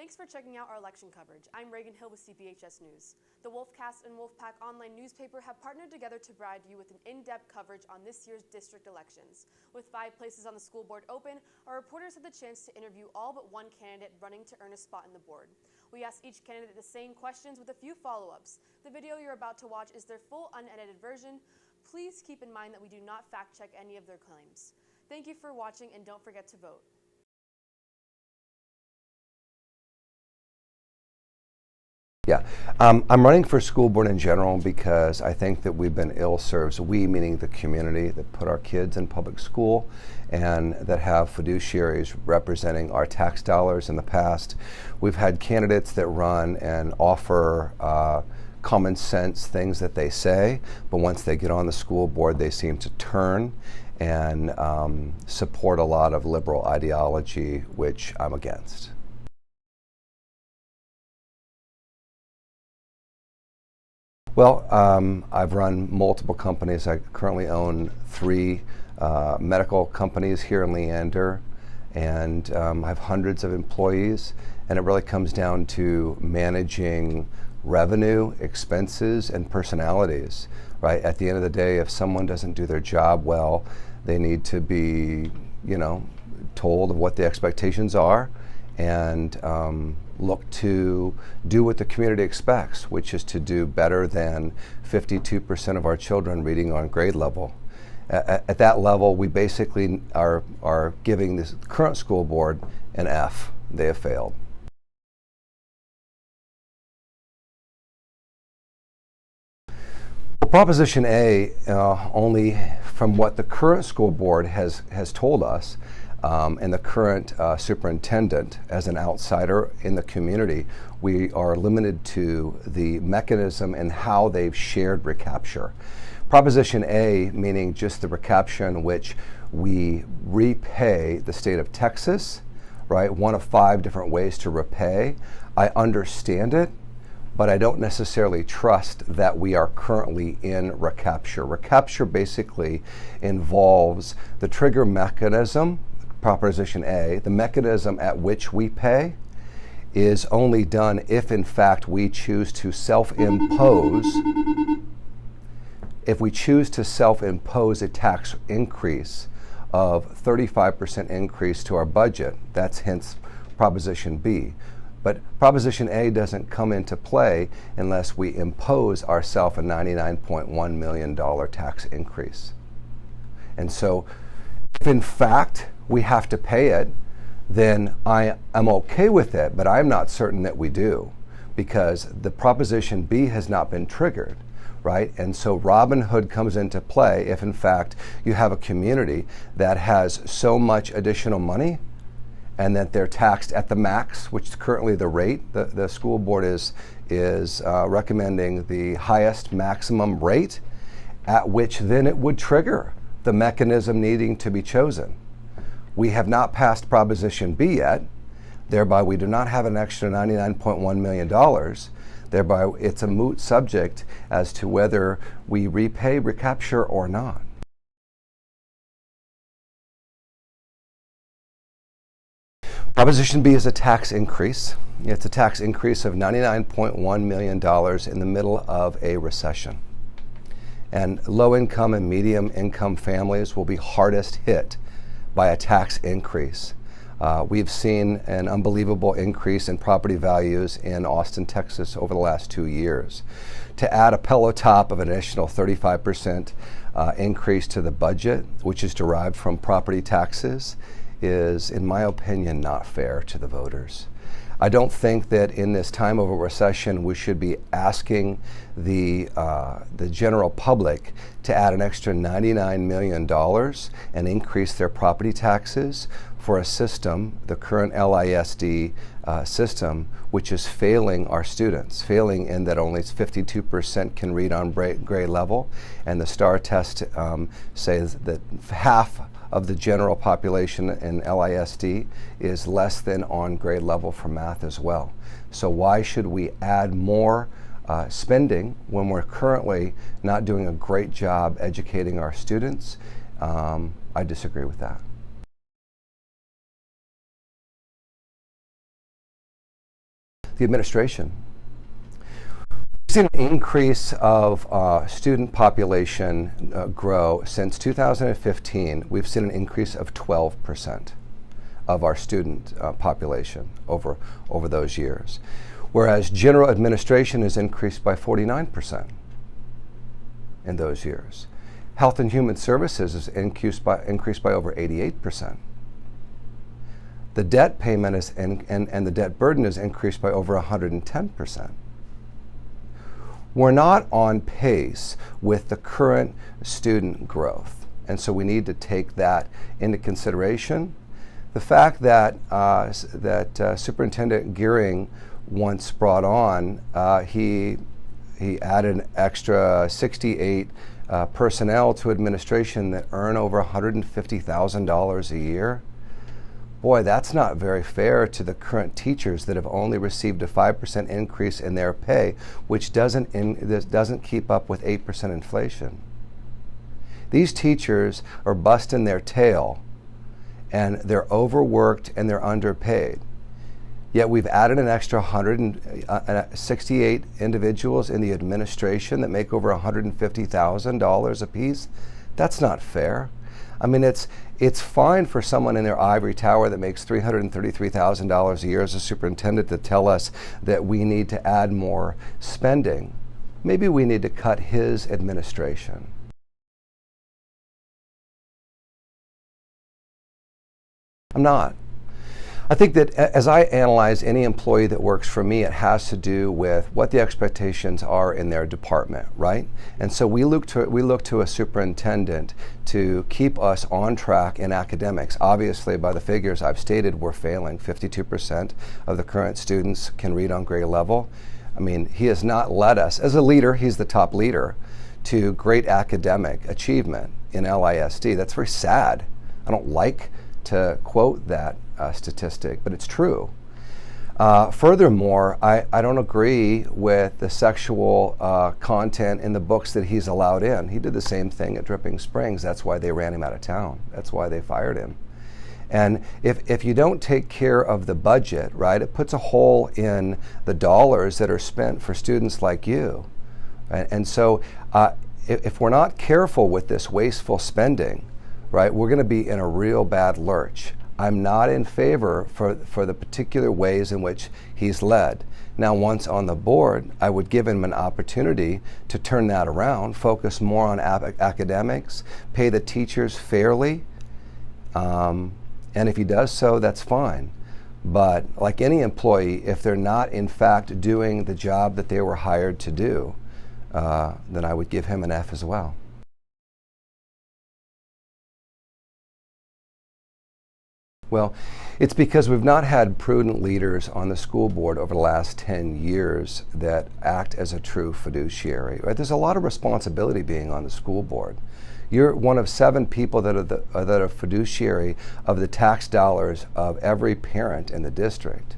Thanks for checking out our election coverage. I'm Reagan Hill with CPHS News. The Wolfcast and Wolfpack online newspaper have partnered together to provide you with an in-depth coverage on this year's district elections. With 5 places on the school board open, our reporters had the chance to interview all but one candidate running to earn a spot in the board. We asked each candidate the same questions with a few follow-ups. The video you're about to watch is their full unedited version. Please keep in mind that we do not fact-check any of their claims. Thank you for watching, and don't forget to vote. Yeah, I'm running for school board in general because I think that we've been ill-served, we meaning the community that put our kids in public school and that have fiduciaries representing our tax dollars in the past. We've had candidates that run and offer common sense things that they say, but once they get on the school board they seem to turn and support a lot of liberal ideology, which I'm against. Well, I've run multiple companies. I currently own 3 medical companies here in Leander, and I have hundreds of employees, and it really comes down to managing revenue, expenses, and personalities, right? At the end of the day, if someone doesn't do their job well, they need to be, told of what the expectations are and look to do what the community expects, which is to do better than 52% of our children reading on grade level. At that level, we basically are giving this current school board an F. They have failed. Well, Proposition A, only from what the current school board has told us, and the current superintendent, as an outsider in the community, we are limited to the mechanism and how they've shared recapture. Proposition A, meaning just the recapture in which we repay the state of Texas, right? One of 5 different ways to repay. I understand it, but I don't necessarily trust that we are currently in recapture. Recapture basically involves the trigger mechanism. Proposition A, the mechanism at which we pay is only done if in fact we choose to self-impose. If we choose to self-impose a tax increase of 35% increase to our budget, that's hence Proposition B. But Proposition A doesn't come into play unless we impose ourselves a $99.1 million tax increase. And so if in fact we have to pay it, then I am okay with it, but I'm not certain that we do, because the Proposition B has not been triggered, right? And so Robin Hood comes into play if in fact you have a community that has so much additional money and that they're taxed at the max, which is currently the rate. The school board is recommending the highest maximum rate, at which then it would trigger the mechanism needing to be chosen. We have not passed Proposition B yet, thereby we do not have an extra $99.1 million. Thereby it's a moot subject as to whether we repay recapture or not. Proposition B is a tax increase. It's a tax increase of $99.1 million in the middle of a recession. And low-income and medium-income families will be hardest hit by a tax increase. We've seen an unbelievable increase in property values in Austin, Texas over the last 2 years. To add a pillow top of an additional 35% increase to the budget, which is derived from property taxes, is, in my opinion, not fair to the voters. I don't think that in this time of a recession we should be asking the general public to add an extra $99 million and increase their property taxes for a system, the current LISD system, which is failing our students, failing in that only 52% can read on grade level, and the STAR test says that half of the general population in LISD is less than on grade level for math as well. So why should we add more spending when we're currently not doing a great job educating our students? I disagree with that. the administration. We've seen an increase of student population grow since 2015. We've seen an increase of 12% of our student population over those years, whereas general administration has increased by 49% in those years. Health and Human Services has increased by over 88%. The debt payment is and the debt burden is increased by over 110%. We're not on pace with the current student growth, and so we need to take that into consideration. The fact that Superintendent Gearing once brought on, he added an extra 68 personnel to administration that earn over $150,000 a year. Boy, that's not very fair to the current teachers that have only received a 5% increase in their pay, which doesn't keep up with 8% inflation. These teachers are busting their tail, and they're overworked and they're underpaid. Yet we've added an extra 168 individuals in the administration that make over $150,000 apiece. That's not fair. I mean, it's fine for someone in their ivory tower that makes $333,000 a year as a superintendent to tell us that we need to add more spending. Maybe we need to cut his administration. I'm not. I think that as I analyze any employee that works for me, it has to do with what the expectations are in their department, right? And so we look to a superintendent to keep us on track in academics. Obviously, by the figures I've stated, we're failing. 52% of the current students can read on grade level. I mean, he has not led us, as a leader, he's the top leader, to great academic achievement in LISD. That's very sad. I don't like to quote that statistic, but it's true. Furthermore, I don't agree with the sexual content in the books that he's allowed in. He did the same thing at Dripping Springs. That's why they ran him out of town. That's why they fired him. And if you don't take care of the budget, right, it puts a hole in the dollars that are spent for students like you. And so if we're not careful with this wasteful spending, right, we're going to be in a real bad lurch. I'm not in favor for the particular ways in which he's led. Now, once on the board, I would give him an opportunity to turn that around, focus more on academics, pay the teachers fairly, and if he does so, that's fine. But like any employee, if they're not in fact doing the job that they were hired to do, then I would give him an F as well. Well, it's because we've not had prudent leaders on the school board over the last 10 years that act as a true fiduciary. Right? There's a lot of responsibility being on the school board. You're one of 7 people that are fiduciary of the tax dollars of every parent in the district.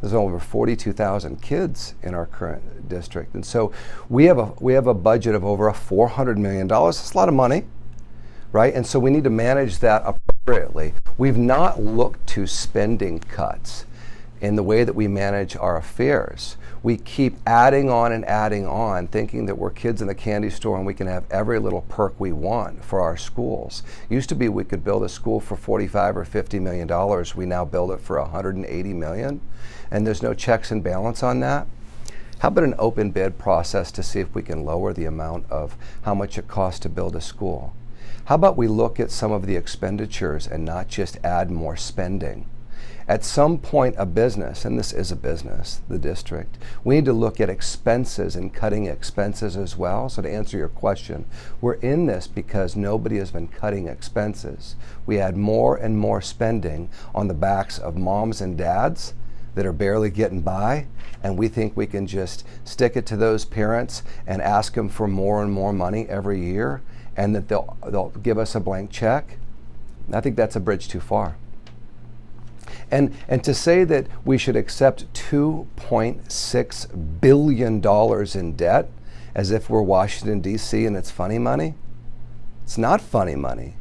There's over 42,000 kids in our current district, and so we have a budget of over $400 million. That's a lot of money, right? And so we need to manage that appropriately. We've not looked to spending cuts in the way that we manage our affairs. We keep adding on, thinking that we're kids in the candy store and we can have every little perk we want for our schools. Used to be we could build a school for $45 or $50 million. We now build it for $180 million, and there's no checks and balance on that. How about an open bid process to see if we can lower the amount of how much it costs to build a school? How about we look at some of the expenditures and not just add more spending? At some point, a business, and this is a business, the district, we need to look at expenses and cutting expenses as well. So to answer your question, we're in this because nobody has been cutting expenses. We add more and more spending on the backs of moms and dads that are barely getting by, and we think we can just stick it to those parents and ask them for more and more money every year, and that they'll give us a blank check. I think that's a bridge too far. And to say that we should accept $2.6 billion in debt as if we're Washington, D.C. and it's funny money, it's not funny money.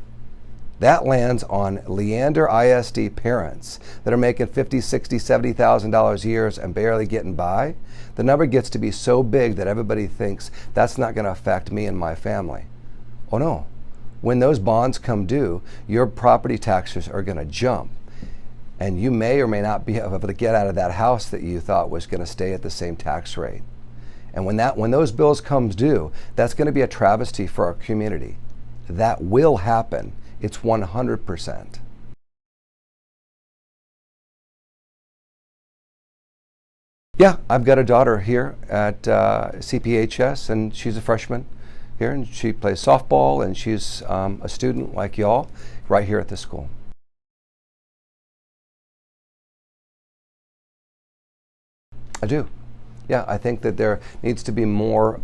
that lands on Leander ISD parents that are making $50,000, $60,000, $70,000 a year and barely getting by, the number gets to be so big that everybody thinks that's not going to affect me and my family. Oh no. When those bonds come due, your property taxes are going to jump. And you may or may not be able to get out of that house that you thought was going to stay at the same tax rate. And when those bills come due, that's going to be a travesty for our community. That will happen. It's 100%. Yeah, I've got a daughter here at CPHS, and she's a freshman here, and she plays softball, and she's a student like y'all right here at the school. I do. Yeah, I think that there needs to be more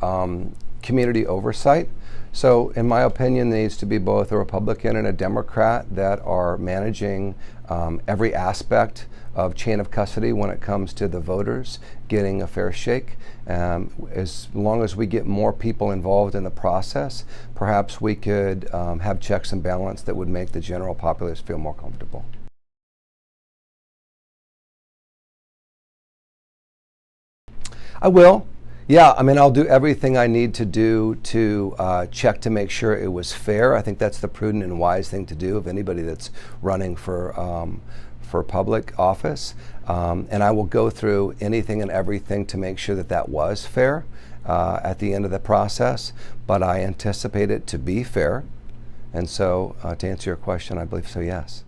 community oversight. So in my opinion, there needs to be both a Republican and a Democrat that are managing every aspect of chain of custody when it comes to the voters getting a fair shake. As long as we get more people involved in the process, perhaps we could have checks and balance that would make the general populace feel more comfortable. I will. Yeah, I mean, I'll do everything I need to do to check to make sure it was fair. I think that's the prudent and wise thing to do of anybody that's running for public office. And I will go through anything and everything to make sure that that was fair at the end of the process. But I anticipate it to be fair. And so to answer your question, I believe so, yes.